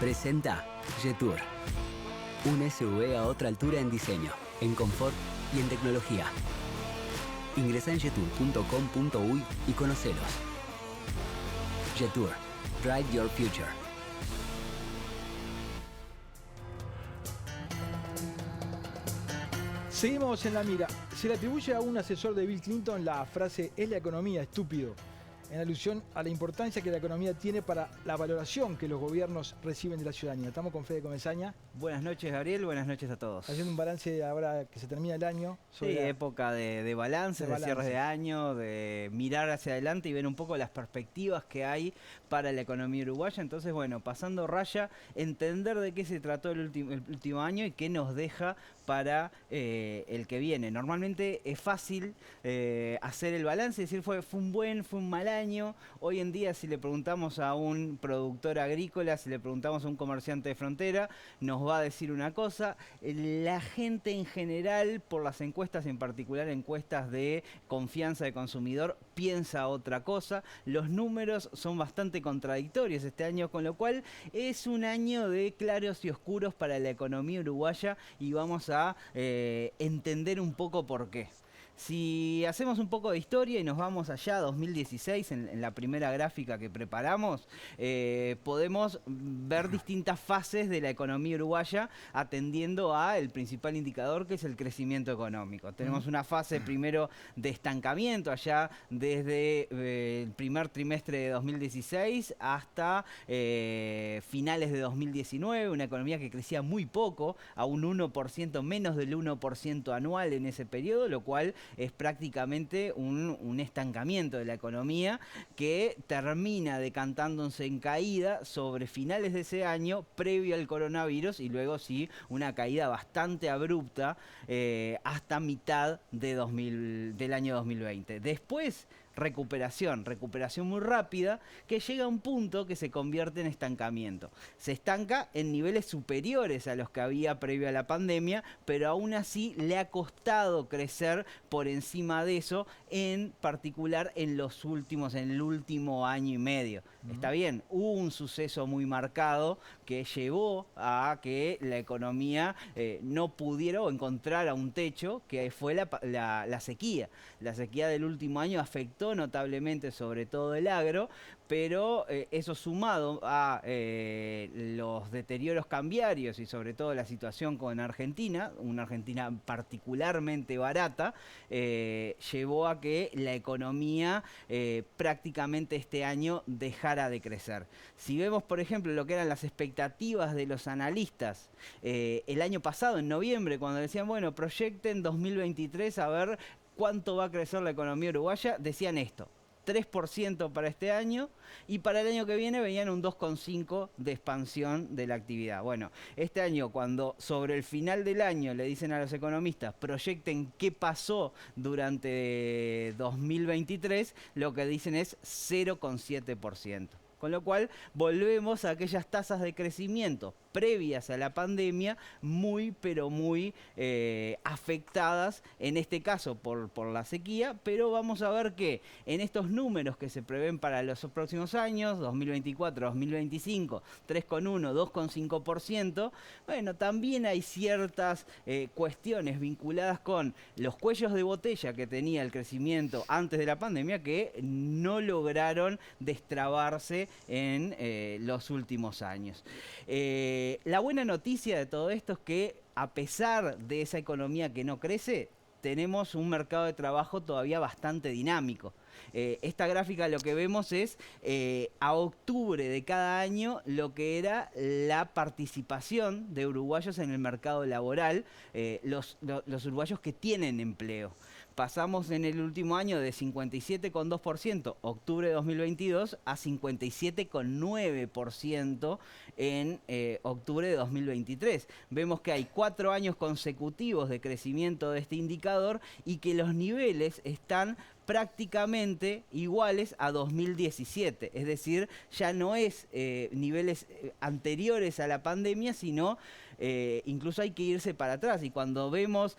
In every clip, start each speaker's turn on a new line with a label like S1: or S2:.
S1: Presenta Jetour. Un SUV a otra altura en diseño, en confort y en tecnología. Ingresa en jetour.com.uy y conocelos. Jetour. Drive your future.
S2: Seguimos en la mira. Se le atribuye a un asesor de Bill Clinton la frase "es la economía, estúpido", en alusión a la importancia que la economía tiene para la valoración que los gobiernos reciben de la ciudadanía. Estamos con Fede Comesaña.
S3: Buenas noches, Gabriel. Buenas noches a todos.
S2: Haciendo un balance ahora que se termina el año.
S3: Sí, época de balance, de cierres de año, de mirar hacia adelante y ver un poco las perspectivas que hay para la economía uruguaya. Entonces, bueno, pasando raya, entender de qué se trató el último año y qué nos deja para el que viene. Normalmente es fácil hacer el balance y decir fue un buen, fue un mal año. Hoy en día, si le preguntamos a un productor agrícola, si le preguntamos a un comerciante de frontera, nos va a decir una cosa. La gente en general, por las encuestas, en particular encuestas de confianza de consumidor, piensa otra cosa. Los números son bastante contradictorios este año, con lo cual es un año de claros y oscuros para la economía uruguaya y vamos a entender un poco por qué. Si hacemos un poco de historia y nos vamos allá a 2016, en la primera gráfica que preparamos, podemos ver distintas fases de la economía uruguaya atendiendo a el principal indicador, que es el crecimiento económico. Tenemos una fase primero de estancamiento allá desde el primer trimestre de 2016 hasta finales de 2019, una economía que crecía muy poco, a un 1%, menos del 1% anual en ese periodo, lo cual es prácticamente un estancamiento de la economía que termina decantándose en caída sobre finales de ese año, previo al coronavirus, y luego sí una caída bastante abrupta hasta mitad de del año 2020. Después, recuperación muy rápida que llega a un punto que se convierte en estancamiento. Se estanca en niveles superiores a los que había previo a la pandemia, pero aún así le ha costado crecer por encima de eso, en particular en el último año y medio. Está bien, hubo un suceso muy marcado que llevó a que la economía no pudiera o encontrara un techo, que fue la sequía. La sequía del último año afectó notablemente sobre todo el agro, pero eso sumado a los deterioros cambiarios y sobre todo la situación con Argentina, una Argentina particularmente barata, llevó a que la economía prácticamente este año dejara de crecer. Si vemos, por ejemplo, lo que eran las expectativas de los analistas el año pasado, en noviembre, cuando decían, bueno, proyecten 2023 a ver cuánto va a crecer la economía uruguaya, decían esto: 3% para este año, y para el año que viene veían un 2,5% de expansión de la actividad. Bueno, este año, cuando sobre el final del año le dicen a los economistas proyecten qué pasó durante 2023, lo que dicen es 0,7%. Con lo cual volvemos a aquellas tasas de crecimiento previas a la pandemia, muy pero muy afectadas, en este caso por la sequía, pero vamos a ver que en estos números que se prevén para los próximos años, 2024, 2025, 3,1, 2,5%, bueno, también hay ciertas cuestiones vinculadas con los cuellos de botella que tenía el crecimiento antes de la pandemia, que no lograron destrabarse en los últimos años. La buena noticia de todo esto es que, a pesar de esa economía que no crece, tenemos un mercado de trabajo todavía bastante dinámico. Esta gráfica lo que vemos es a octubre de cada año lo que era la participación de uruguayos en el mercado laboral, los uruguayos que tienen empleo. Pasamos en el último año de 57,2%, octubre de 2022, a 57,9% en octubre de 2023. Vemos que hay 4 años consecutivos de crecimiento de este indicador y que los niveles están prácticamente iguales a 2017, es decir, ya no es niveles anteriores a la pandemia, sino incluso hay que irse para atrás. Y cuando vemos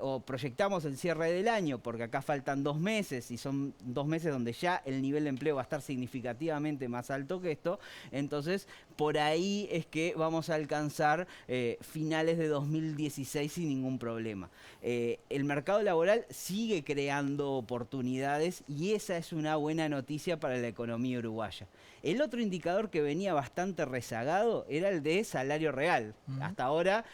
S3: o proyectamos el cierre del año, porque acá faltan 2 meses y son 2 meses donde ya el nivel de empleo va a estar significativamente más alto que esto, entonces por ahí es que vamos a alcanzar finales de 2016 sin ningún problema. El mercado laboral sigue creando oportunidades y esa es una buena noticia para la economía uruguaya. El otro indicador que venía bastante rezagado era el de salario real. Hasta ahora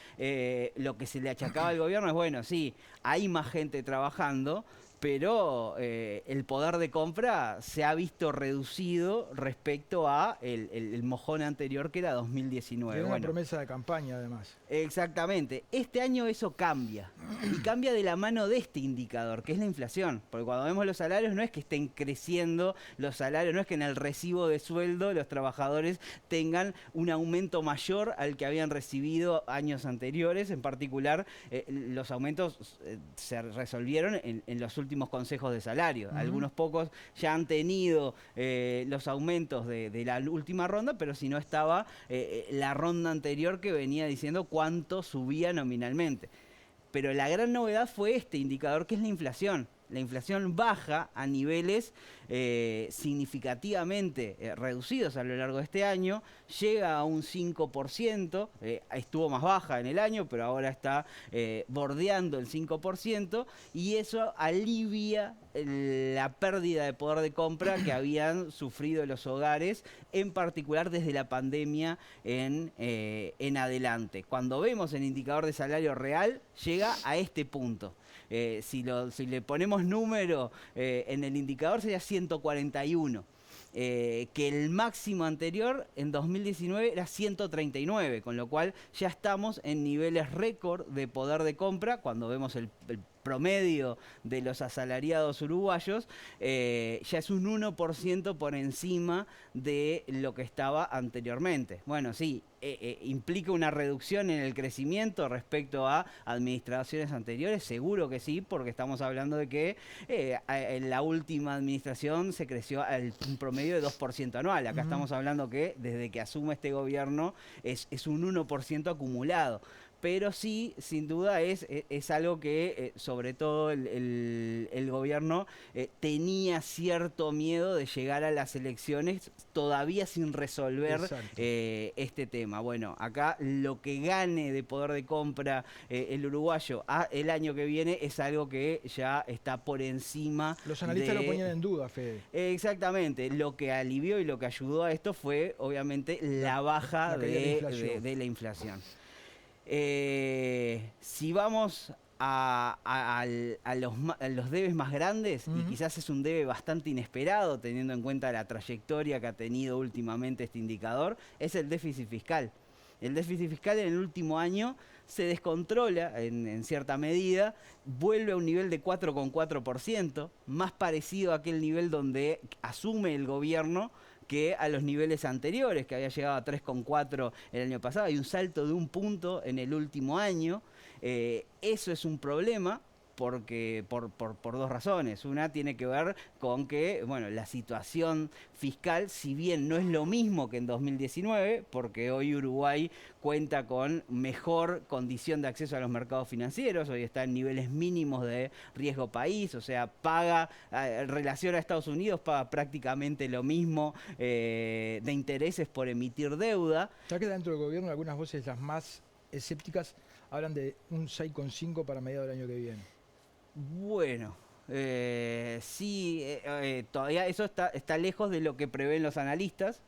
S3: lo que se le achacaba al gobierno es, bueno, sí, hay más gente trabajando, pero el poder de compra se ha visto reducido respecto a el mojón anterior que era 2019.
S2: Era una promesa de campaña, además.
S3: Exactamente. Este año eso cambia. Y cambia de la mano de este indicador, que es la inflación. Porque cuando vemos los salarios no es que estén creciendo los salarios, no es que en el recibo de sueldo los trabajadores tengan un aumento mayor al que habían recibido años anteriores. En particular, los aumentos se resolvieron en los últimos consejos de salario. Algunos pocos ya han tenido los aumentos de la última ronda, pero si no estaba la ronda anterior que venía diciendo cuánto subía nominalmente. Pero la gran novedad fue este indicador, que es la inflación. La inflación baja a niveles significativamente reducidos a lo largo de este año, llega a un 5%, estuvo más baja en el año, pero ahora está bordeando el 5%, y eso alivia la pérdida de poder de compra que habían sufrido los hogares, en particular desde la pandemia en adelante. Cuando vemos el indicador de salario real, llega a este punto. Si le ponemos número en el indicador sería 141, que el máximo anterior en 2019 era 139, con lo cual ya estamos en niveles récord de poder de compra. Cuando vemos el promedio de los asalariados uruguayos, ya es un 1% por encima de lo que estaba anteriormente. Bueno, sí, ¿implica una reducción en el crecimiento respecto a administraciones anteriores? Seguro que sí, porque estamos hablando de que en la última administración se creció un promedio de 2% anual. Acá estamos hablando que desde que asume este gobierno es un 1% acumulado. Pero sí, sin duda, es algo que, sobre todo, el gobierno tenía cierto miedo de llegar a las elecciones todavía sin resolver este tema. Bueno, acá lo que gane de poder de compra el uruguayo el año que viene es algo que ya está por encima.
S2: Los analistas lo ponían en duda, Fede.
S3: Exactamente. Lo que alivió y lo que ayudó a esto fue, obviamente, la baja de la inflación. Si vamos a los debes más grandes, y quizás es un debe bastante inesperado teniendo en cuenta la trayectoria que ha tenido últimamente este indicador, es el déficit fiscal. El déficit fiscal en el último año se descontrola en cierta medida, vuelve a un nivel de 4,4%, más parecido a aquel nivel donde asume el gobierno que a los niveles anteriores, que había llegado a 3,4 el año pasado. Hay un salto de 1 punto en el último año. Eso es un problema porque por 2 razones. Una tiene que ver con que, bueno, la situación fiscal, si bien no es lo mismo que en 2019, porque hoy Uruguay cuenta con mejor condición de acceso a los mercados financieros, hoy está en niveles mínimos de riesgo país, o sea, paga, en relación a Estados Unidos, paga prácticamente lo mismo de intereses por emitir deuda.
S2: Ya que dentro del gobierno algunas voces, las más escépticas, hablan de un 6,5 para mediados del año que viene.
S3: Bueno, sí, todavía eso está lejos de lo que prevén los analistas.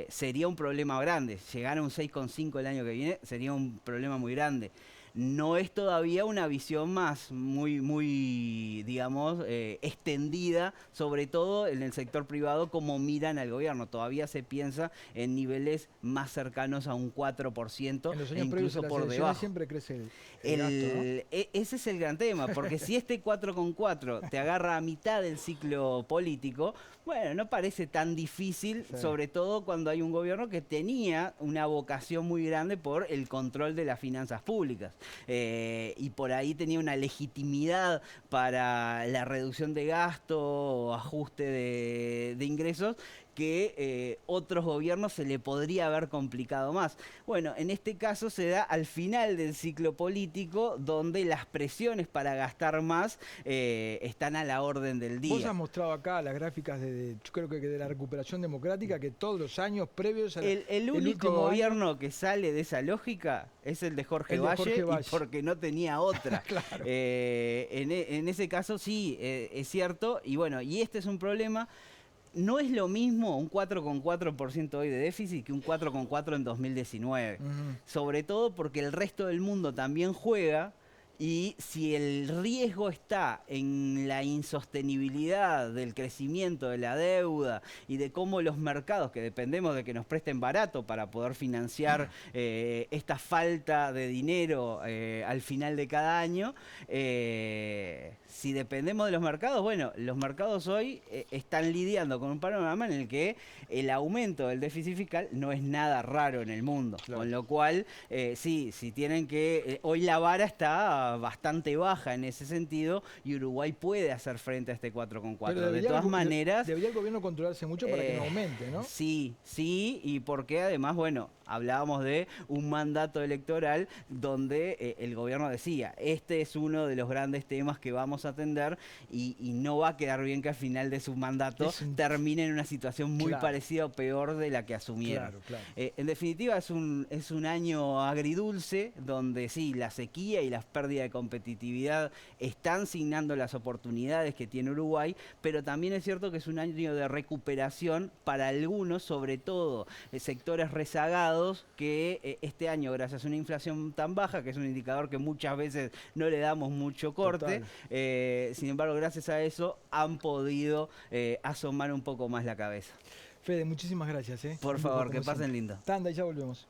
S3: Sería un problema grande. Llegar a un 6,5 el año que viene sería un problema muy grande. No es todavía una visión muy digamos, extendida, sobre todo en el sector privado, como miran al gobierno. Todavía se piensa en niveles más cercanos a un 4%,
S2: en los
S3: e
S2: años
S3: incluso por debajo.
S2: Siempre crece el gasto, ¿no?
S3: Ese es el gran tema, porque si este 4,4 te agarra a mitad del ciclo político, bueno, no parece tan difícil, sobre todo cuando hay un gobierno que tenía una vocación muy grande por el control de las finanzas públicas. Y por ahí tenía una legitimidad para la reducción de gasto o ajuste de ingresos que otros gobiernos se le podría haber complicado más. Bueno, en este caso se da al final del ciclo político, donde las presiones para gastar más están a la orden del día.
S2: Vos has mostrado acá las gráficas yo creo que de la recuperación democrática, que todos los años previos a
S3: el único gobierno que sale de esa lógica es el de Jorge Valle, y porque no tenía otra.
S2: Claro.
S3: En ese caso sí, es cierto, y bueno, y este es un problema. No es lo mismo un 4,4% hoy de déficit que un 4,4% en 2019. Sobre todo porque el resto del mundo también juega, y si el riesgo está en la insostenibilidad del crecimiento de la deuda y de cómo los mercados, que dependemos de que nos presten barato para poder financiar esta falta de dinero al final de cada año, si dependemos de los mercados, bueno, los mercados hoy están lidiando con un panorama en el que el aumento del déficit fiscal no es nada raro en el mundo. Claro. Con lo cual, sí, si tienen que... hoy la vara está bastante baja en ese sentido, y Uruguay puede hacer frente a este 4,4. De todas maneras...
S2: Debería el gobierno controlarse mucho para que no aumente, ¿no?
S3: Sí, y porque además, bueno, hablábamos de un mandato electoral donde el gobierno decía, este es uno de los grandes temas que vamos a atender, y no va a quedar bien que al final de su mandato termine en una situación muy parecida o peor de la que asumieron. Claro. En definitiva, es un año agridulce, donde sí, la sequía y las pérdidas de competitividad están signando las oportunidades que tiene Uruguay, pero también es cierto que es un año de recuperación para algunos, sobre todo sectores rezagados, que este año, gracias a una inflación tan baja, que es un indicador que muchas veces no le damos mucho corte, sin embargo, gracias a eso han podido asomar un poco más la cabeza.
S2: Fede, muchísimas gracias.
S3: Por favor, que pasen lindo.
S2: Tanda y ya volvemos.